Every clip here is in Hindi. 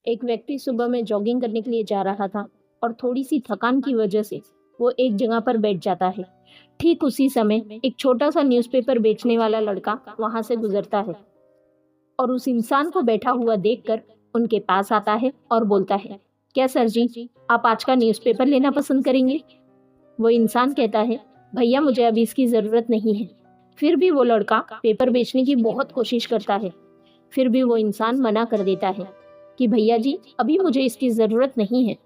एक व्यक्ति सुबह में जॉगिंग करने के लिए जा रहा था और थोड़ी सी थकान की वजह से वो एक जगह पर बैठ जाता है। ठीक उसी समय एक छोटा सा न्यूज़पेपर बेचने वाला लड़का वहां से गुजरता है और उस इंसान को बैठा हुआ देखकर उनके पास आता है और बोलता है, क्या सर जी, आप आज का न्यूज़पेपर लेना पसंद करेंगे? वो इंसान कहता है, भैया मुझे अभी इसकी ज़रूरत नहीं है। फिर भी वो लड़का पेपर बेचने की बहुत कोशिश करता है। फिर भी वो इंसान मना कर देता है कि भैया जी, अभी मुझे इसकी ज़रूरत नहीं है।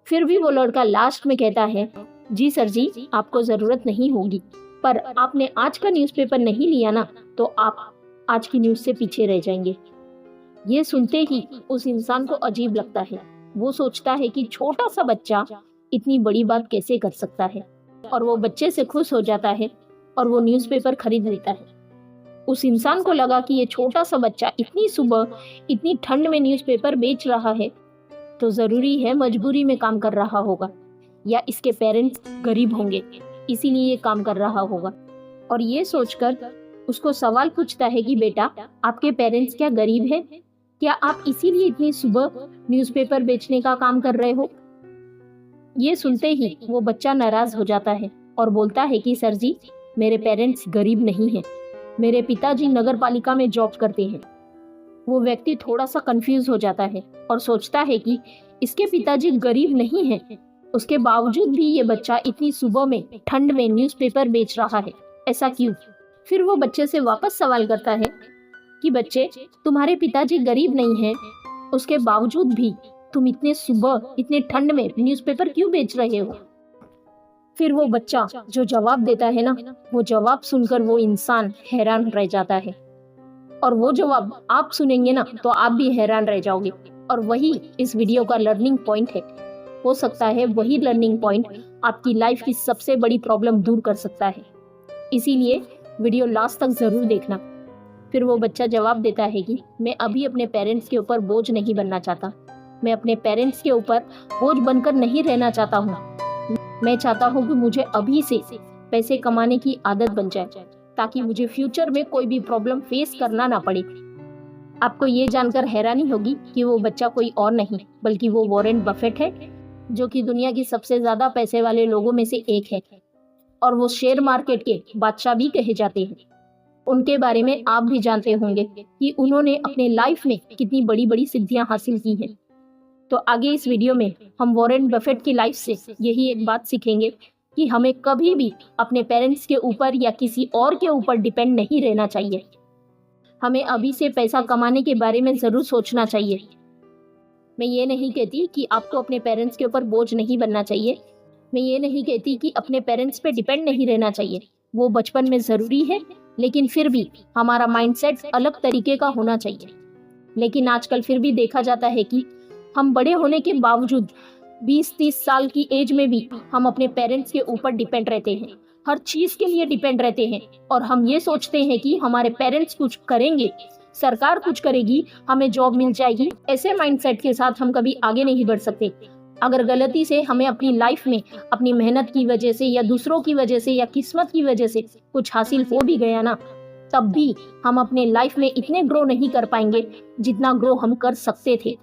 फिर भी वो लड़का लास्ट में कहता है, जी सर जी, आपको ज़रूरत नहीं होगी, पर आपने आज का न्यूज़पेपर नहीं लिया ना, तो आप आज की न्यूज़ से पीछे रह जाएंगे। ये सुनते ही उस इंसान को अजीब लगता है। वो सोचता है कि छोटा सा बच्चा इतनी बड़ी बात कैसे कर सकता है, और वो बच्चे से खुश हो जाता है और वो न्यूज़पेपर खरीद लेता है। उस इंसान को लगा कि ये छोटा सा बच्चा इतनी सुबह इतनी ठंड में न्यूज़पेपर बेच रहा है तो ज़रूरी है मजबूरी में काम कर रहा होगा, या इसके पेरेंट्स गरीब होंगे इसीलिए ये काम कर रहा होगा। और ये सोचकर उसको सवाल पूछता है कि बेटा, आपके पेरेंट्स क्या गरीब हैं? क्या आप इसीलिए इतनी सुबह न्यूज़पेपर बेचने का काम कर रहे हो? ये सुनते ही वो बच्चा नाराज हो जाता है और बोलता है कि सर जी, मेरे पेरेंट्स गरीब नहीं हैं, मेरे पिताजी नगर पालिका में जॉब करते हैं। वो व्यक्ति थोड़ा सा कंफ्यूज हो जाता है और सोचता है कि इसके पिताजी गरीब नहीं हैं, उसके बावजूद भी ये बच्चा इतनी सुबह में ठंड में न्यूज़पेपर बेच रहा है, ऐसा क्यों? फिर वो बच्चे से वापस सवाल करता है कि बच्चे, तुम्हारे पिताजी गरीब नहीं हैं, उसके बावजूद भी तुम इतने सुबह इतने ठंड में न्यूज़पेपर क्यों बेच रहे हो? फिर वो बच्चा जो जवाब देता है ना, वो जवाब सुनकर वो इंसान हैरान रह जाता है, और वो जवाब आप सुनेंगे ना तो आप भी हैरान रह जाओगे। और वही इस वीडियो का लर्निंग पॉइंट है। हो सकता है वही लर्निंग पॉइंट आपकी लाइफ की सबसे बड़ी प्रॉब्लम दूर कर सकता है, इसीलिए वीडियो लास्ट तक जरूर देखना। फिर वो बच्चा जवाब देता है कि मैं अभी अपने पेरेंट्स के ऊपर बोझ नहीं बनना चाहता, मैं अपने पेरेंट्स के ऊपर बोझ बनकर नहीं रहना चाहता हूँ। मैं चाहता हूँ कि मुझे अभी से पैसे कमाने की आदत बन जाए, ताकि मुझे फ्यूचर में कोई भी प्रॉब्लम फेस करना ना पड़े। आपको ये जानकर हैरानी होगी कि वो बच्चा कोई और नहीं बल्कि वो वॉरेन बफेट है, जो कि दुनिया की सबसे ज्यादा पैसे वाले लोगों में से एक है, और वो शेयर मार्केट के बादशाह भी कहे जाते हैं। उनके बारे में आप भी जानते होंगे कि उन्होंने अपने लाइफ में कितनी बड़ी बड़ी सिद्धियां हासिल की हैं। तो आगे इस वीडियो में हम वॉरेन बफेट की लाइफ से यही एक बात सीखेंगे कि हमें कभी भी अपने पेरेंट्स के ऊपर या किसी और के ऊपर डिपेंड नहीं रहना चाहिए। हमें अभी से पैसा कमाने के बारे में ज़रूर सोचना चाहिए। मैं ये नहीं कहती कि आपको अपने पेरेंट्स के ऊपर बोझ नहीं बनना चाहिए, मैं ये नहीं कहती कि अपने पेरेंट्स पे डिपेंड नहीं रहना चाहिए, वो बचपन में ज़रूरी है, लेकिन फिर भी हमारा माइंडसेट अलग तरीके का होना चाहिए। लेकिन आजकल फिर भी देखा जाता है कि हम बड़े होने के बावजूद 20-30 साल की एज में भी हम अपने पेरेंट्स के ऊपर डिपेंड रहते हैं, हर चीज़ के लिए डिपेंड रहते हैं, और हम ये सोचते हैं कि हमारे पेरेंट्स कुछ करेंगे, सरकार कुछ करेगी, हमें जॉब मिल जाएगी। ऐसे माइंडसेट के साथ हम कभी आगे नहीं बढ़ सकते। अगर गलती से हमें अपनी लाइफ में अपनी मेहनत की वजह से या दूसरों की वजह से या किस्मत की वजह से कुछ हासिल हो भी गया ना, तब भी हम अपने लाइफ में इतने ग्रो नहीं कर पाएंगे जितना ग्रो हम कर सकते थे।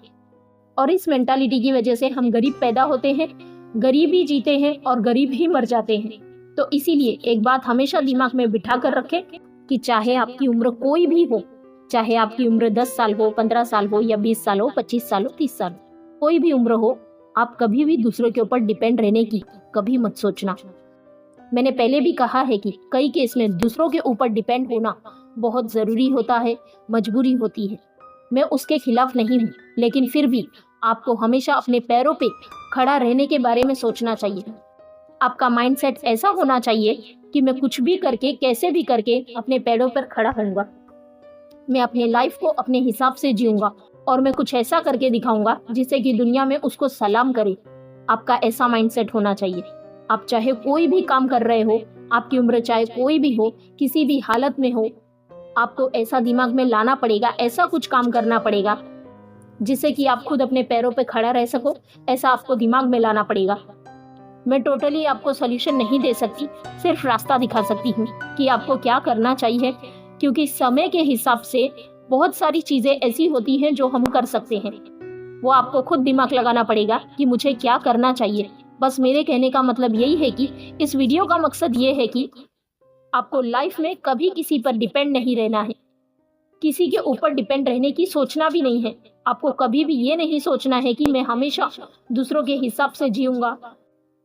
और इस मेंटालिटी की वजह से हम गरीब पैदा होते हैं, गरीब ही जीते हैं और गरीब ही मर जाते हैं। तो इसीलिए एक बात हमेशा दिमाग में बिठा कर रखें कि चाहे आपकी उम्र कोई भी हो, चाहे आपकी उम्र 10 साल हो, 15 साल हो, या 20 साल हो, 25 साल हो, 30 साल, कोई भी उम्र हो, आप कभी भी दूसरों के ऊपर डिपेंड रहने की कभी मत सोचना। मैंने पहले भी कहा है कि कई केस में दूसरों के ऊपर डिपेंड होना बहुत ज़रूरी होता है, मजबूरी होती है। मैं उसके खिलाफ नहीं हूँ, लेकिन फिर भी आपको हमेशा अपने पैरों पे खड़ा रहने के बारे में सोचना चाहिए। आपका माइंडसेट ऐसा होना चाहिए कि मैं कुछ भी करके, कैसे भी करके अपने पैरों पर खड़ा रहूँगा, मैं अपनी लाइफ को अपने हिसाब से जीऊँगा, और मैं कुछ ऐसा करके दिखाऊंगा जिससे कि दुनिया में उसको सलाम करे। आपका ऐसा माइंडसेट होना चाहिए। आप चाहे कोई भी काम कर रहे हो, आपकी उम्र चाहे कोई भी हो, किसी भी हालत में हो, आपको ऐसा दिमाग में लाना पड़ेगा, ऐसा कुछ काम करना पड़ेगा जिससे कि आप खुद अपने पैरों पे खड़ा रह सको। ऐसा आपको दिमाग में लाना पड़ेगा। मैं टोटली आपको सॉल्यूशन नहीं दे सकती, सिर्फ रास्ता दिखा सकती हूँ कि आपको क्या करना चाहिए, क्योंकि समय के हिसाब से बहुत सारी चीज़ें ऐसी होती हैं जो हम कर सकते हैं। वो आपको खुद दिमाग लगाना पड़ेगा कि मुझे क्या करना चाहिए। बस मेरे कहने का मतलब यही है कि इस वीडियो का मकसद ये है कि आपको लाइफ में कभी किसी पर डिपेंड नहीं रहना है, किसी के ऊपर डिपेंड रहने की सोचना भी नहीं है। आपको कभी भी ये नहीं सोचना है कि मैं हमेशा दूसरों के हिसाब से जीऊंगा,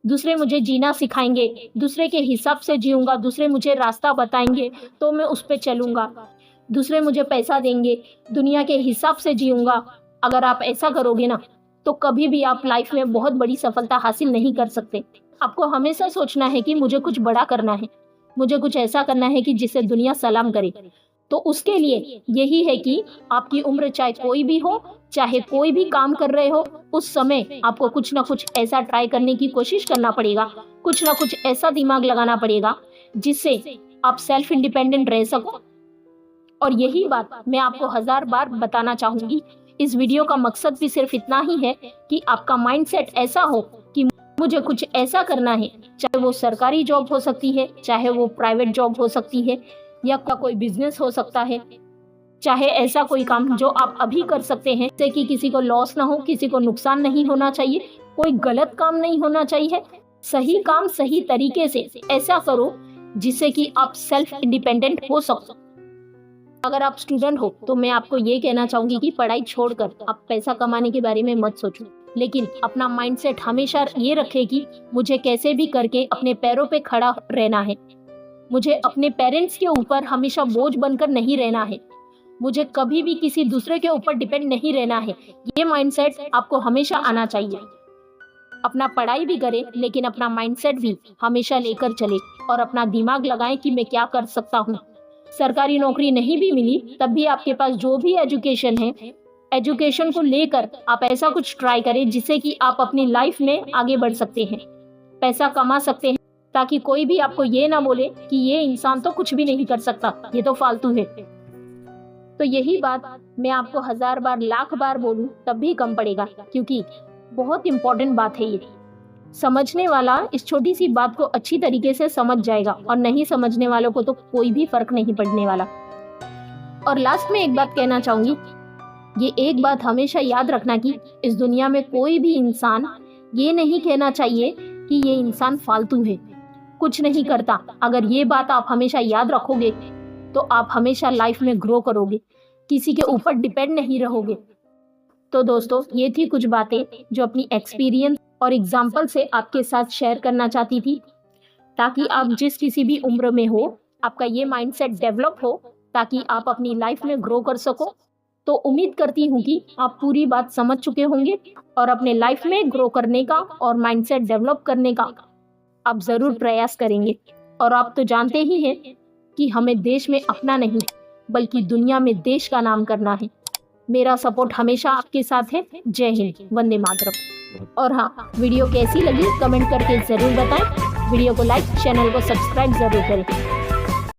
दूसरे मुझे जीना सिखाएंगे, दूसरे के हिसाब से जीऊंगा, दूसरे मुझे रास्ता बताएंगे तो मैं उस पर चलूंगा, दूसरे मुझे पैसा देंगे, दुनिया के हिसाब से जीऊंगा। अगर आप ऐसा करोगे ना तो कभी भी आप लाइफ में बहुत बड़ी सफलता हासिल नहीं कर सकते। आपको हमेशा सोचना है कि मुझे कुछ बड़ा करना है, मुझे कुछ ऐसा करना है कि जिसे दुनिया सलाम करे। तो उसके लिए यही है कि आपकी उम्र चाहे कोई भी हो, चाहे कोई भी काम कर रहे हो, उस समय आपको कुछ ना कुछ ऐसा ट्राई करने की कोशिश करना पड़ेगा, कुछ ना कुछ ऐसा दिमाग लगाना पड़ेगा जिससे आप सेल्फ इंडिपेंडेंट रह सको। और यही बात मैं आपको 1000 बार बताना चाहूंगी। इस वीडियो का मकसद भी सिर्फ इतना ही है कि आपका माइंडसेट ऐसा हो कि मुझे कुछ ऐसा करना है, चाहे वो सरकारी जॉब हो सकती है, चाहे वो प्राइवेट जॉब हो सकती है, या कोई बिजनेस हो सकता है, चाहे ऐसा कोई काम जो आप अभी कर सकते हैं जिससे कि किसी को लॉस ना हो, किसी को नुकसान नहीं होना चाहिए, कोई गलत काम नहीं होना चाहिए। सही काम सही तरीके से ऐसा करो जिससे कि आप सेल्फ इंडिपेंडेंट हो सको। अगर आप स्टूडेंट हो तो मैं आपको ये कहना चाहूंगी कि पढ़ाई छोड़कर आप पैसा कमाने के बारे में मत सोचो, लेकिन अपना माइंडसेट हमेशा ये रखे कि मुझे कैसे भी करके अपने पैरों पे खड़ा रहना है, मुझे अपने पेरेंट्स के ऊपर हमेशा बोझ बनकर नहीं रहना है, मुझे कभी भी किसी दूसरे के ऊपर डिपेंड नहीं रहना है। ये माइंडसेट आपको हमेशा आना चाहिए। अपना पढ़ाई भी करें लेकिन अपना माइंडसेट भी हमेशा लेकर चले और अपना दिमाग लगाएं कि मैं क्या कर सकता हूँ। सरकारी नौकरी नहीं भी मिली तब भी आपके पास जो भी एजुकेशन है, एजुकेशन को लेकर आप ऐसा कुछ ट्राई करें जिससे कि आप अपनी लाइफ में आगे बढ़ सकते हैं, पैसा कमा सकते हैं, ताकि कोई भी आपको ये ना बोले कि ये इंसान तो कुछ भी नहीं कर सकता, ये तो फालतू है। तो यही बात मैं आपको 1000 बार लाख बार बोलूं तब भी कम पड़ेगा, क्योंकि बहुत इंपॉर्टेंट बात है ये। समझने वाला इस छोटी सी बात को अच्छी तरीके से समझ जाएगा और नहीं समझने वालों को तो कोई भी फर्क नहीं पड़ने वाला। और लास्ट में एक बात कहना चाहूंगी, ये एक बात हमेशा याद रखना कि इस दुनिया में कोई भी इंसान ये नहीं कहना चाहिए कि ये इंसान फालतू है, कुछ नहीं करता। अगर ये बात आप हमेशा याद रखोगे तो आप हमेशा लाइफ में ग्रो करोगे, किसी के ऊपर डिपेंड नहीं रहोगे। तो दोस्तों, ये थी कुछ बातें जो अपनी एक्सपीरियंस और एग्जाम्पल से आपके साथ शेयर करना चाहती थी, ताकि आप जिस किसी भी उम्र में हो आपका ये माइंडसेट डेवलप हो, ताकि आप अपनी लाइफ में ग्रो कर सको। तो उम्मीद करती हूँ कि आप पूरी बात समझ चुके होंगे और अपने लाइफ में ग्रो करने का और माइंडसेट डेवलप करने का आप ज़रूर प्रयास करेंगे। और आप तो जानते ही हैं कि हमें देश में अपना नहीं बल्कि दुनिया में देश का नाम करना है। मेरा सपोर्ट हमेशा आपके साथ है। जय हिंद, वंदे मातरम। और हाँ, वीडियो कैसी लगी कमेंट करके ज़रूर बताएं। वीडियो को लाइक, चैनल को सब्सक्राइब ज़रूर करें।